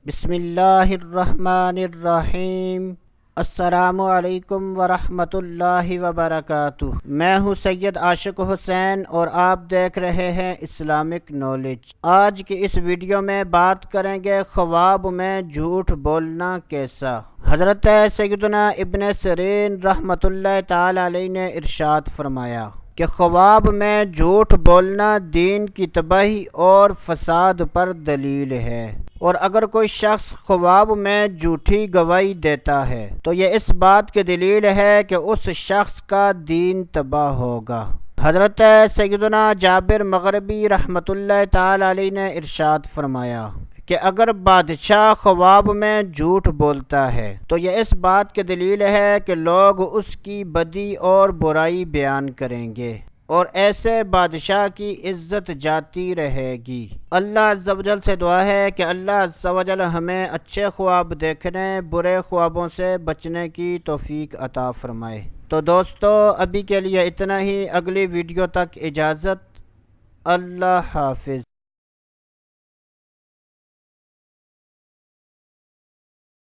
بسم اللہ الرحمن الرحیم۔ السلام علیکم ورحمۃ اللہ وبرکاتہ۔ میں ہوں سید عاشق حسین اور آپ دیکھ رہے ہیں اسلامک نالج۔ آج کی اس ویڈیو میں بات کریں گے خواب میں جھوٹ بولنا کیسا۔ حضرت سیدنا ابن سیرین رحمۃ اللہ تعالی علیہ نے ارشاد فرمایا کہ خواب میں جھوٹ بولنا دین کی تباہی اور فساد پر دلیل ہے، اور اگر کوئی شخص خواب میں جھوٹی گواہی دیتا ہے تو یہ اس بات کی دلیل ہے کہ اس شخص کا دین تباہ ہوگا۔ حضرت سیدنا جابر مغربی رحمۃ اللہ تعالی علیہ نے ارشاد فرمایا کہ اگر بادشاہ خواب میں جھوٹ بولتا ہے تو یہ اس بات کی دلیل ہے کہ لوگ اس کی بدی اور برائی بیان کریں گے، اور ایسے بادشاہ کی عزت جاتی رہے گی۔ اللہ عز و جل سے دعا ہے کہ اللہ عز و جل ہمیں اچھے خواب دیکھنے، برے خوابوں سے بچنے کی توفیق عطا فرمائے۔ تو دوستو، ابھی کے لیے اتنا ہی، اگلی ویڈیو تک اجازت۔ اللہ حافظ۔